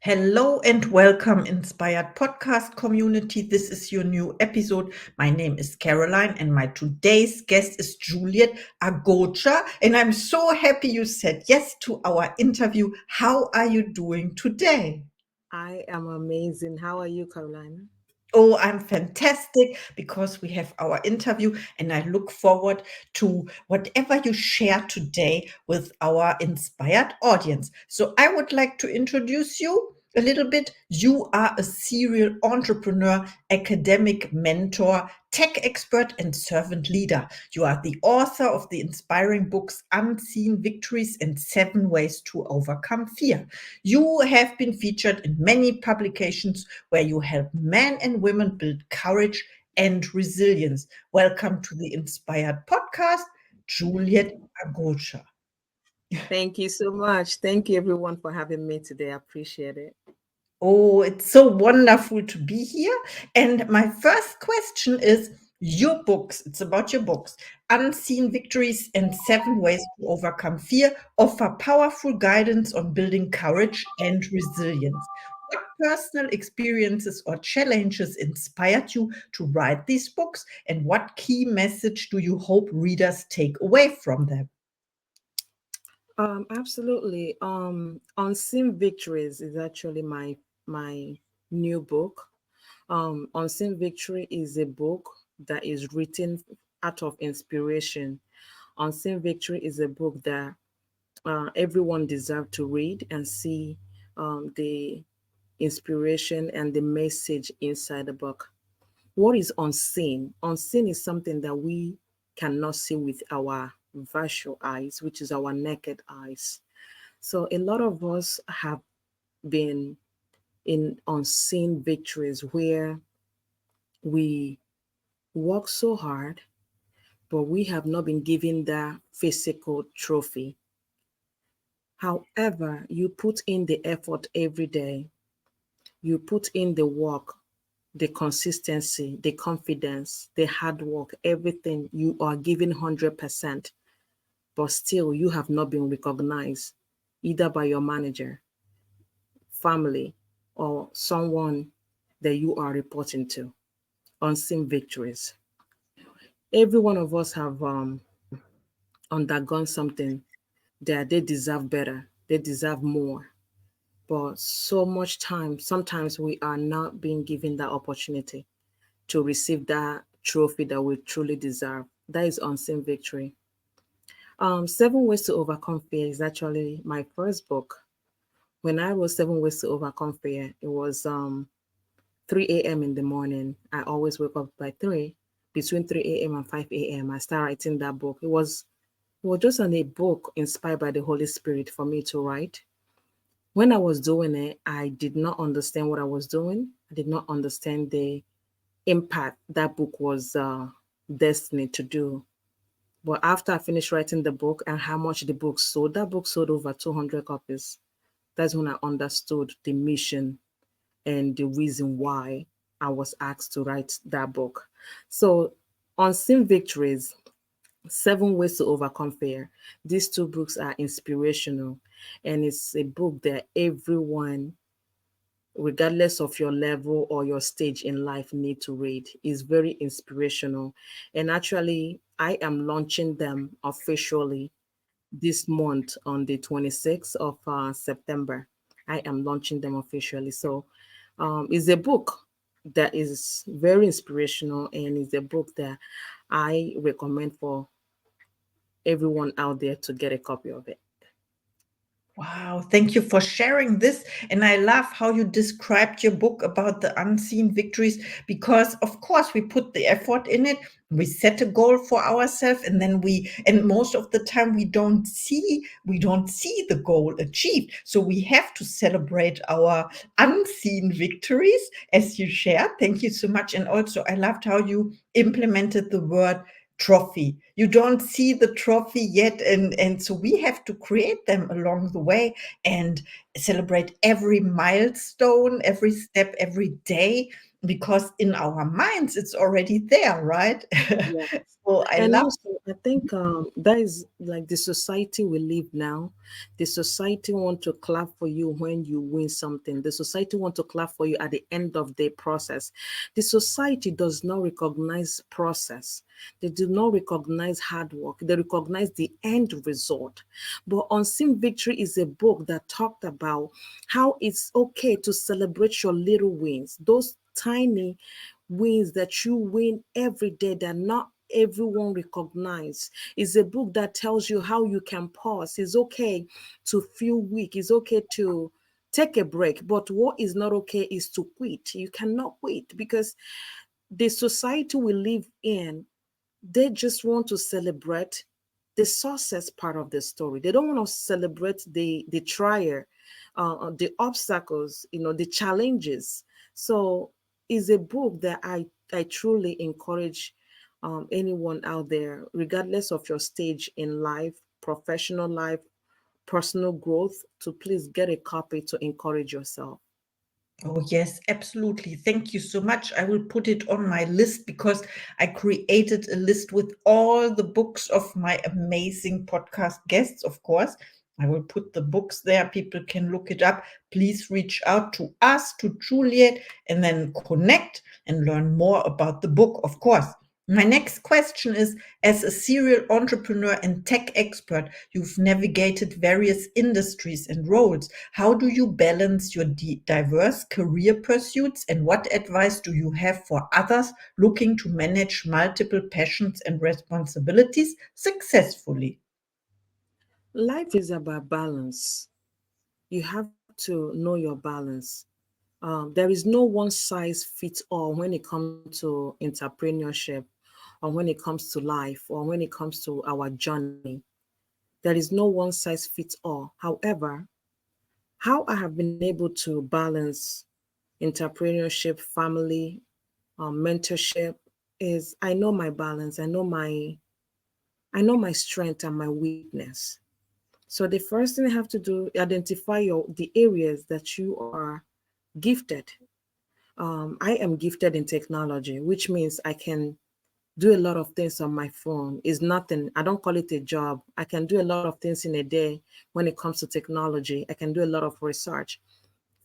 Hello and welcome, Inspired Podcast community. This is your new episode. My name is Caroline, and my today's guest is Juliet Agocha. And I'm so happy you said yes to our interview. How are you doing today? I am amazing. How are you, Caroline? Oh, I'm fantastic because we have our interview, and I look forward to whatever you share today with our inspired audience. So, I would like to introduce you a little bit. You are a serial entrepreneur, academic mentor, tech expert, and servant leader. You are the author of the inspiring books Unseen Victories and 7 Ways to Overcome Fear. You have been featured in many publications where you help men and women build courage and resilience. Welcome to the Inspired Podcast, Juliet Agocha. Thank you so much. Thank you, everyone, for having me today. I appreciate it. Oh, it's so wonderful to be here. And my first question is your books. It's about your books. Unseen Victories and 7 Ways to Overcome Fear offer powerful guidance on building courage and resilience. What personal experiences or challenges inspired you to write these books? And what key message do you hope readers take away from them? Absolutely. Unseen Victories is actually my new book. Unseen Victory is a book that is written out of inspiration. Unseen Victory is a book that everyone deserves to read and see the inspiration and the message inside the book. What is unseen? Unseen is something that we cannot see with our visual eyes, which is our naked eyes. So a lot of us have been in unseen victories where we work so hard, but we have not been given that physical trophy. However, you put in the effort every day, you put in the work, the consistency, the confidence, the hard work, everything, you are giving 100%, but still you have not been recognized either by your manager, family, or someone that you are reporting to. Unseen victories. Every one of us have undergone something that they deserve better, they deserve more. But so much time, sometimes we are not being given that opportunity to receive that trophy that we truly deserve. That is unseen victory. 7 Ways to Overcome Fear is actually my first book. When I wrote 7 Ways to Overcome Fear, it was 3 a.m. in the morning. I always wake up by 3. Between 3 a.m. and 5 a.m., I start writing that book. It was just a book inspired by the Holy Spirit for me to write. When I was doing it, I did not understand what I was doing. I did not understand the impact that book was destined to do. But after I finished writing the book and how much the book sold, that book sold over 200 copies. That's when I understood the mission and the reason why I was asked to write that book. So, Unseen Victories, 7 Ways to Overcome Fear. These two books are inspirational, and it's a book that everyone, regardless of your level or your stage in life, need to read. Is very inspirational. And actually, I am launching them officially this month on the 26th of September. I am launching them officially. So it's a book that is very inspirational, and it's a book that I recommend for everyone out there to get a copy of it. Wow, thank you for sharing this. And I love how you described your book about the unseen victories because, of course, we put the effort in it. We set a goal for ourselves, and then and most of the time we don't see the goal achieved. So we have to celebrate our unseen victories, as you shared. Thank you so much. And also, I loved how you implemented the word trophy. You don't see the trophy yet, and so we have to create them along the way and celebrate every milestone, every step, every day. because in our minds it's already there, right? Yes. So I And love. also, I think that is like the society we live now. The society want to clap for you when you win something. The society want to clap for you at the end of the process. The society does not recognize process. They do not recognize hard work. They recognize the end result. But Unseen Victory is a book that talked about how it's okay to celebrate your little wins, those tiny wins that you win every day that not everyone recognize. It's a book that tells you how you can pause. It's okay to feel weak. It's okay to take a break. But what is not okay is to quit. You cannot quit because the society we live in, they just want to celebrate the success part of the story. They don't want to celebrate the trial, the obstacles, the challenges. So it's a book that I truly encourage anyone out there, regardless of your stage in life, professional life, personal growth, to please get a copy to encourage yourself. Oh, yes, absolutely. Thank you so much. I will put it on my list because I created a list with all the books of my amazing podcast guests, of course. I will put the books there. People can look it up. Please reach out to us, to Juliet, and then connect and learn more about the book, of course. My next question is, as a serial entrepreneur and tech expert, you've navigated various industries and roles. How do you balance your diverse career pursuits, and what advice do you have for others looking to manage multiple passions and responsibilities successfully? Life is about balance. You have to know your balance. There is no one size fits all when it comes to entrepreneurship, or when it comes to life, or when it comes to our journey. There is no one size fits all. However, how I have been able to balance entrepreneurship, family, mentorship is I know my balance. I know my strength and my weakness. So the first thing I have to do, identify the areas that you are gifted. I am gifted in technology, which means I can do a lot of things on my phone. It's nothing. I don't call it a job. I can do a lot of things in a day when it comes to technology. I can do a lot of research.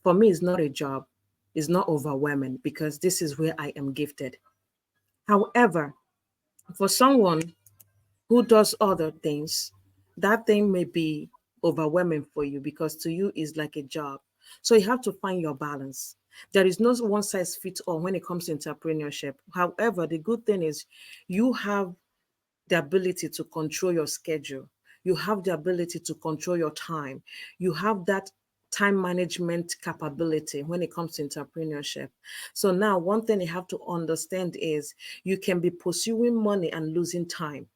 For me, it's not a job. It's not overwhelming because this is where I am gifted. However, for someone who does other things, that thing may be overwhelming for you because to you is like a job. So you have to find your balance. There is no one size fits all when it comes to entrepreneurship. However, the good thing is you have the ability to control your schedule. You have the ability to control your time. You have that time management capability when it comes to entrepreneurship. So now one thing you have to understand is you can be pursuing money and losing time,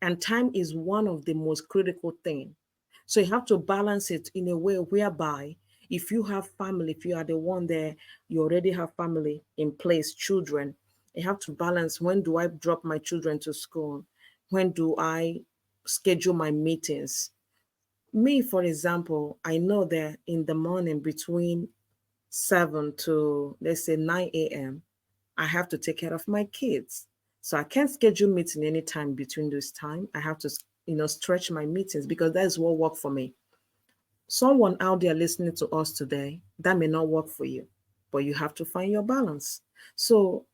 and time is one of the most critical thing. So you have to balance it in a way whereby if you have family, if you are the one there, you already have family in place, children, you have to balance, when do I drop my children to school, when do I schedule my meetings. Me, for example, I know that in the morning between 7 to let's say 9 a.m., I have to take care of my kids. So I can't schedule meeting anytime between those time. I have to, stretch my meetings because that is what work for me. Someone out there listening to us today, that may not work for you, but you have to find your balance. So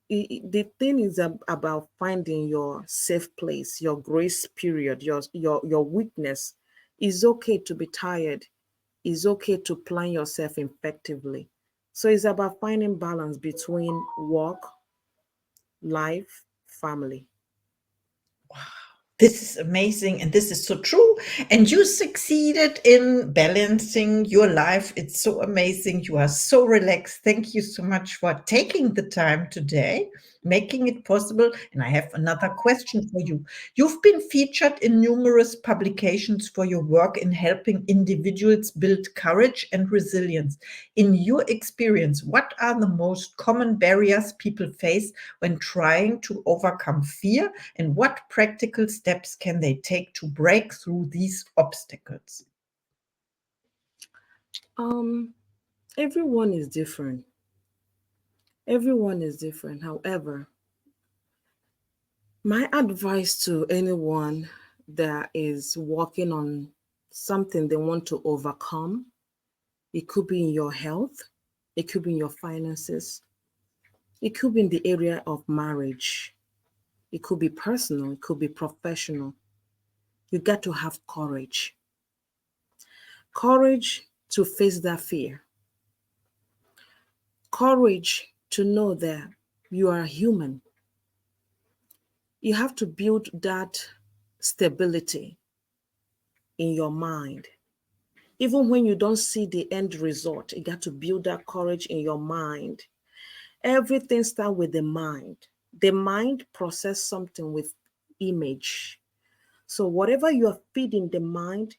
the thing is about finding your safe place, your grace period, your weakness. It's okay to be tired. It's okay to plan yourself effectively. So it's about finding balance between work, life, family. This is amazing and this is so true. And you succeeded in balancing your life. It's so amazing. You are so relaxed. Thank you so much for taking the time today, making it possible. And I have another question for you. You've been featured in numerous publications for your work in helping individuals build courage and resilience. In your experience, what are the most common barriers people face when trying to overcome fear, and what practical steps can they take to break through these obstacles? Um, Everyone is different. Everyone is different. However, my advice to anyone that is working on something they want to overcome, it could be in your health, it could be in your finances, it could be in the area of marriage, it could be personal, it could be professional. You got to have courage. Courage to face that fear. Courage to know that you are human. You have to build that stability in your mind. Even when you don't see the end result, you got to build that courage in your mind. Everything starts with the mind. The mind process something with image. So whatever you are feeding the mind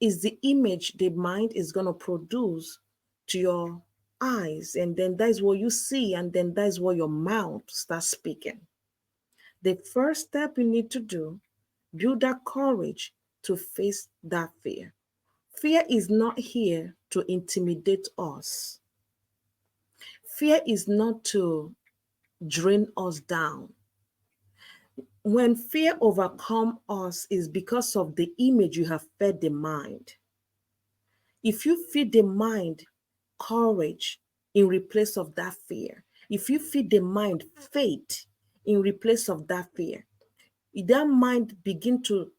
is the image the mind is going to produce to your eyes. And then that's what you see. And then that's what your mouth starts speaking. The first step you need to do, build that courage to face that fear. Fear is not here to intimidate us. Fear is not to drain us down. When fear overcomes us is because of the image you have fed the mind. If you feed the mind courage in replace of that fear, if you feed the mind faith in replace of that fear, that mind begin to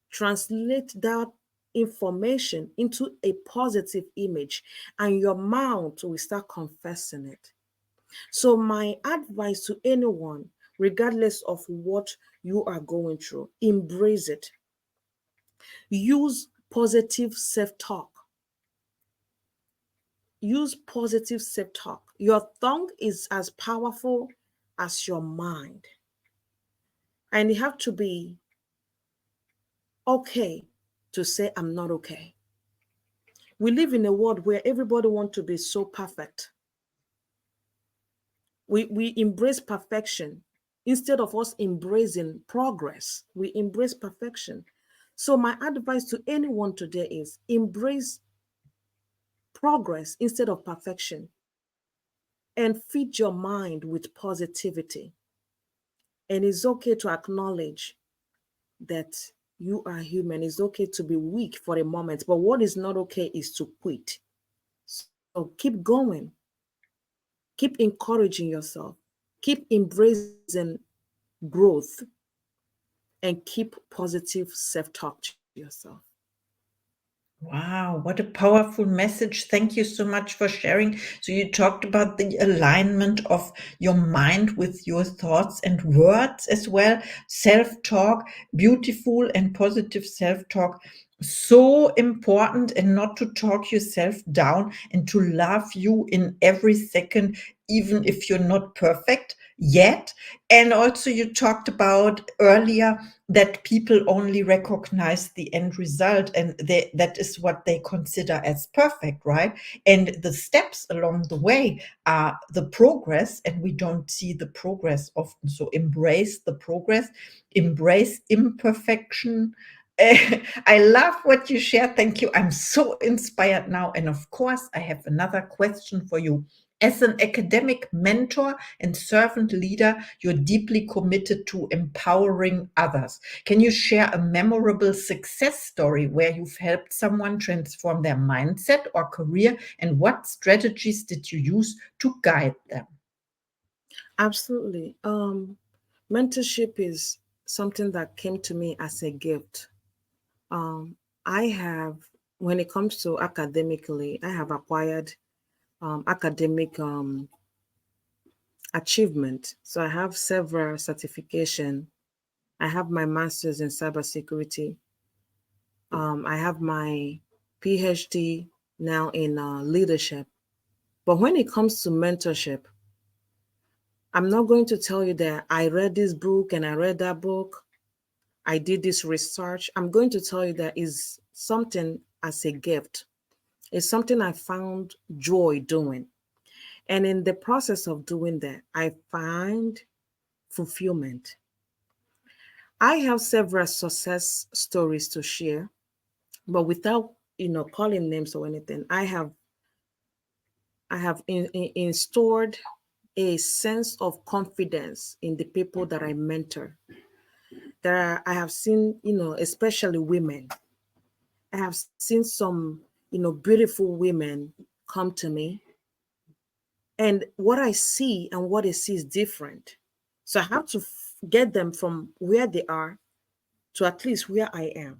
translate that information into a positive image, and your mouth will start confessing it. So my advice to anyone, regardless of what you are going through, embrace it. Use positive self-talk. Use positive self-talk. Your tongue is as powerful as your mind, and you have to be okay to say I'm not okay. We live in a world where everybody wants to be so perfect. We embrace perfection instead of us embracing progress. We embrace perfection. So my advice to anyone today is embrace progress instead of perfection, and feed your mind with positivity. And it's okay to acknowledge that you are human. It's okay to be weak for a moment, but what is not okay is to quit. So keep going, keep encouraging yourself, keep embracing growth, and keep positive self talk to yourself. Wow, what a powerful message. Thank you so much for sharing. So, you talked about the alignment of your mind with your thoughts and words as well. Self talk, beautiful and positive self talk. So important, and not to talk yourself down and to love you in every second, even if you're not perfect yet. And also, you talked about earlier that people only recognize the end result, and that is what they consider as perfect, right? And the steps along the way are the progress, and we don't see the progress often. So embrace the progress, embrace imperfection. I love what you share. Thank you. I'm so inspired now. And of course, I have another question for you. As an academic mentor and servant leader, you're deeply committed to empowering others. Can you share a memorable success story where you've helped someone transform their mindset or career, and what strategies did you use to guide them? Absolutely. Mentorship is something that came to me as a gift. Um, I have, when it comes to academically, I have acquired academic achievement. So I have several certification. I have my master's in cybersecurity. I have my PhD now in leadership. But when it comes to mentorship, I'm not going to tell you that I read this book and I read that book. I did this research. I'm going to tell you that is something as a gift. It's something I found joy doing. And in the process of doing that, I find fulfillment. I have several success stories to share, but without calling names or anything, I have in stored a sense of confidence in the people that I mentor. I have seen, especially women. I have seen some, beautiful women come to me, and what I see and what they see is different. So I have to get them from where they are to at least where I am.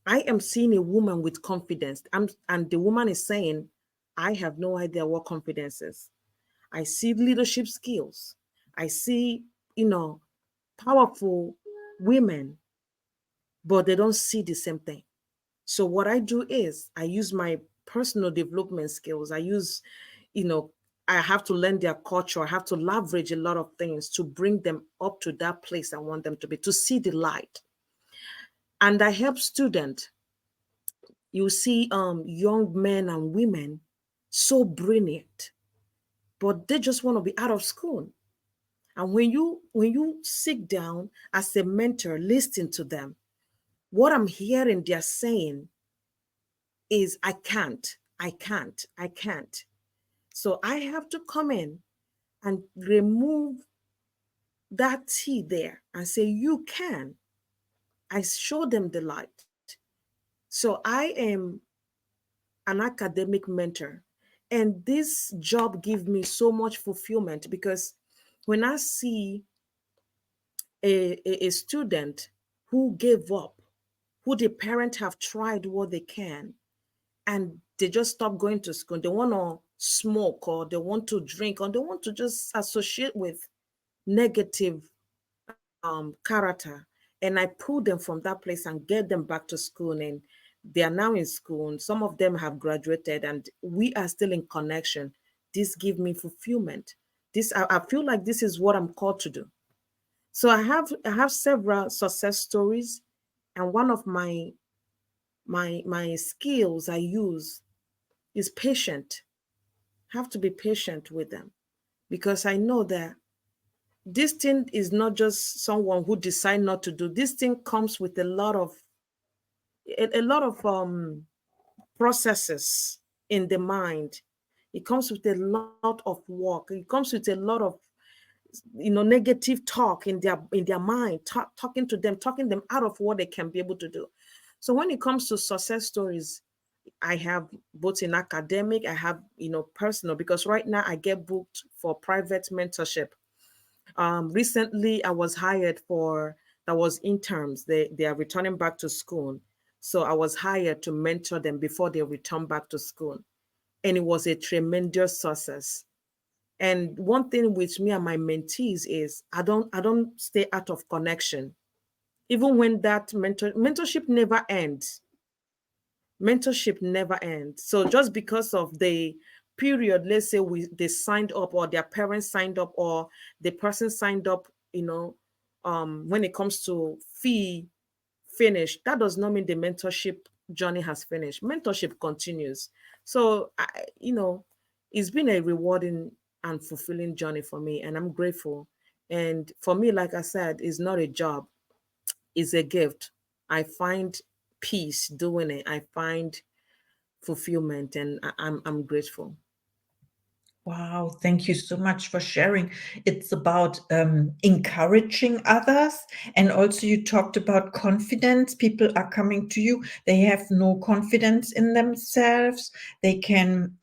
I am seeing a woman with confidence. And the woman is saying, I have no idea what confidence is. I see leadership skills. I see, you know, powerful women, but they don't see the same thing. So what I do is I use my personal development skills. You know, I have to learn their culture. I have to leverage a lot of things to bring them up to that place I want them to be, to see the light. And I help students. You see young men and women so brilliant, but they just want to be out of school. And when you sit down as a mentor, listen to them, what I'm hearing they're saying is, I can't. So I have to come in and remove that T there and say, you can. I show them the light. So I am an academic mentor. And this job gives me so much fulfillment because when I see a student who gave up, who the parent have tried what they can, and they just stop going to school, they want to smoke or they want to drink or they want to just associate with negative character, and I pull them from that place and get them back to school, and they are now in school, and some of them have graduated and we are still in connection. This gives me fulfillment. I feel like this is what I'm called to do. So I have several success stories, and one of my skills I use is patient. Have to be patient with them because I know that this thing is not just someone who decide not to do. This thing comes with a lot of processes in the mind. It comes with a lot of work. It comes with a lot of negative talk in their mind, talking to them, talking them out of what they can be able to do. So when it comes to success stories, I have both in academic, I have personal, because right now I get booked for private mentorship. Recently I was hired for, that was interns. They are returning back to school, so I was hired to mentor them before they return back to school, and it was a tremendous success. And one thing with me and my mentees is I don't stay out of connection. Even when that mentorship never ends. Mentorship never ends. So just because of the period, let's say they signed up or their parents signed up or the person signed up, when it comes to fee finish, that does not mean the mentorship journey has finished. Mentorship continues. So it's been a rewarding and fulfilling journey for me, and I'm grateful. And for me, like I said, it's not a job, it's a gift. I find peace doing it. I find fulfillment, and I'm grateful. Wow, thank you so much for sharing. It's about encouraging others. And also, you talked about confidence. People are coming to you. They have no confidence in themselves. They can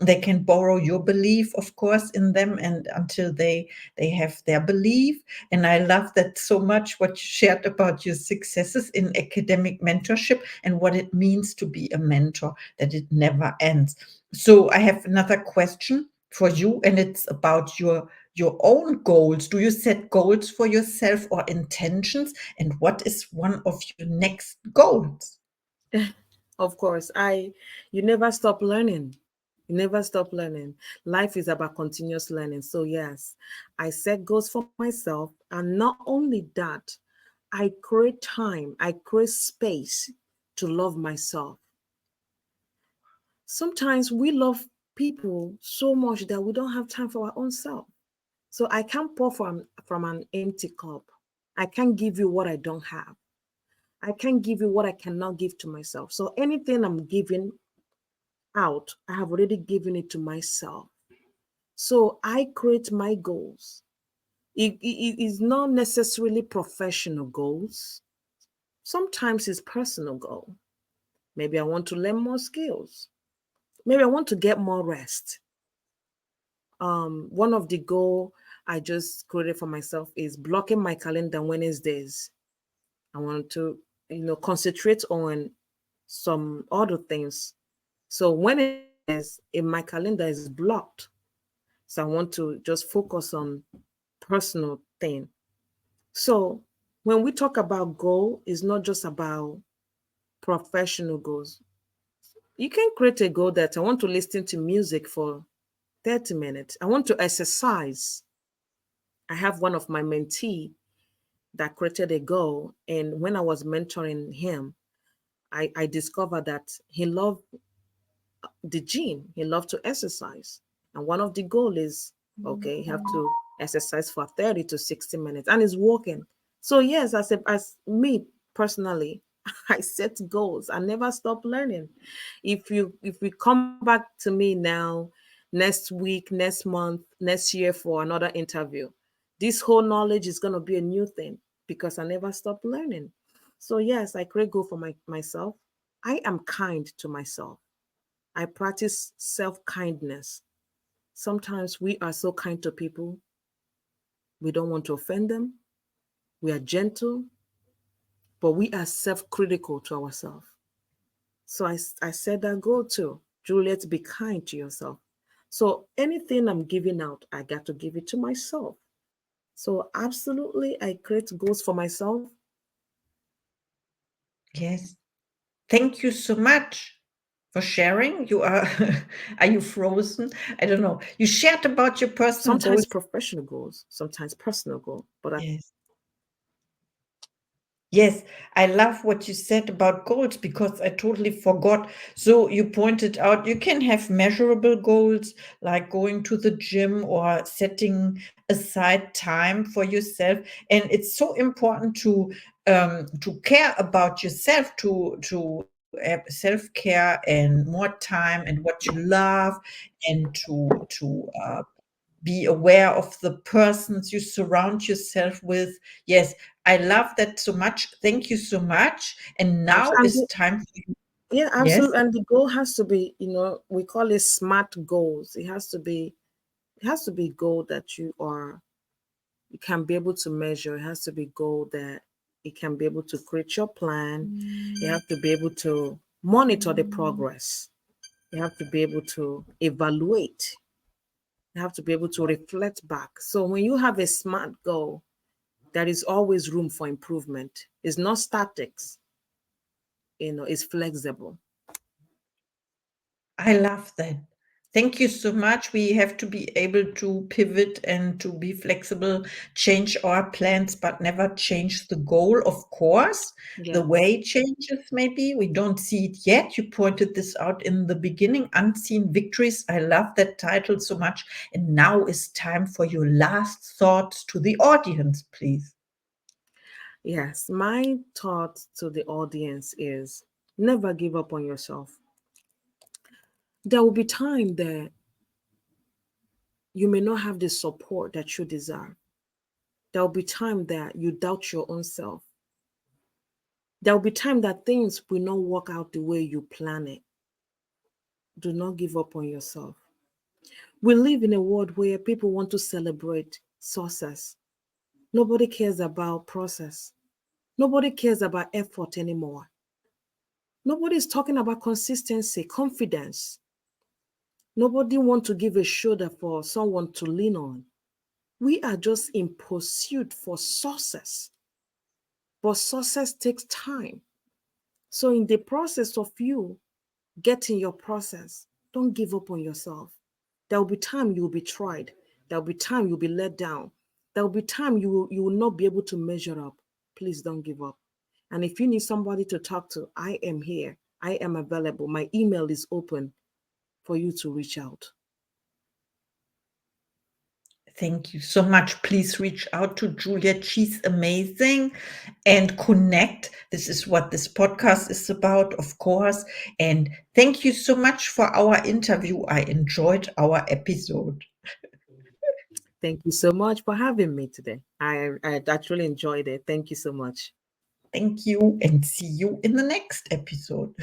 borrow your belief, of course, in them, and until they have their belief. And I love that so much what you shared about your successes in academic mentorship and what it means to be a mentor, that it never ends. So I have another question for you, and it's about your own goals. Do you set goals for yourself or intentions, and what is one of your next goals? Of course, you never stop learning. You never stop learning. Life is about continuous learning. So yes, I set goals for myself, and not only that, I create time, I create space to love myself. Sometimes we love people so much that we don't have time for our own self. So I can't pour from an empty cup. I can't give you what I don't have. I can't give you what I cannot give to myself. So anything I'm giving out, I have already given it to myself. So I create my goals. It is not necessarily professional goals. Sometimes it's personal goal. Maybe I want to learn more skills. Maybe I want to get more rest. One of the goal I just created for myself is blocking my calendar Wednesdays. I want to, concentrate on some other things. So Wednesdays in my calendar is blocked. So I want to just focus on personal thing. So when we talk about goal, it's not just about professional goals. You can create a goal that I want to listen to music for 30 minutes. I want to exercise. I have one of my mentee that created a goal. And when I was mentoring him, I discovered that he loved the gym. He loved to exercise. And one of the goal is, okay, you have to exercise for 30 to 60 minutes. And it's working. So yes, as me personally, I set goals. I never stop learning. If we come back to me now, next week, next month, next year for another interview, this whole knowledge is gonna be a new thing because I never stop learning. So yes, I create goal for myself. I am kind to myself. I practice self kindness. Sometimes we are so kind to people, we don't want to offend them. We are gentle, but we are self critical to ourselves. So I said that goal too. Juliet, be kind to yourself. So anything I'm giving out, I got to give it to myself. So absolutely, I create goals for myself. Yes. Thank you so much for sharing. You are are you frozen? I don't know. You shared about your personal Sometimes goals. professional goals, sometimes personal goal. But Yes. Yes, I love what you said about goals because I totally forgot. So you pointed out you can have measurable goals like going to the gym or setting aside time for yourself. And it's so important to care about yourself, to have self-care and more time and what you love, and to be aware of the persons you surround yourself with. Yes, I love that so much. Thank you so much. And now and is time for you. yeah, Yes, absolutely. And the goal has to be, we call it smart goals. It has to be goal that you can be able to measure. It has to be goal that you can be able to create your plan. You have to be able to monitor the progress. You have to be able to evaluate. You have to be able to reflect back. So when you have a smart goal, there is always room for improvement. It's not statics, it's flexible. I love that. Thank you so much. We have to be able to pivot and to be flexible, change our plans, but never change the goal, of course. The Yes. way changes, maybe. We don't see it yet. You pointed this out in the beginning, Unseen Victories. I love that title so much. And now is time for your last thoughts to the audience, please. Yes, my thought to the audience is never give up on yourself. There will be time that you may not have the support that you deserve. There will be time that you doubt your own self. There will be time that things will not work out the way you plan it. Do not give up on yourself. We live in a world where people want to celebrate success. Nobody cares about process. Nobody cares about effort anymore. Nobody is talking about consistency, confidence. Nobody wants to give a shoulder for someone to lean on. We are just in pursuit for success. But success takes time. So in the process of you getting your process, don't give up on yourself. There will be time you will be tried. There will be time you'll be let down. There will be time you will not be able to measure up. Please don't give up. And if you need somebody to talk to, I am here. I am available. My email is open for you to reach out. Thank you so much. Please reach out to Juliet. She's amazing, and connect. This is what this podcast is about, of course. And thank you so much for our interview. I enjoyed our episode. Thank you so much for having me today. I actually enjoyed it. Thank you so much. Thank you and see you in the next episode.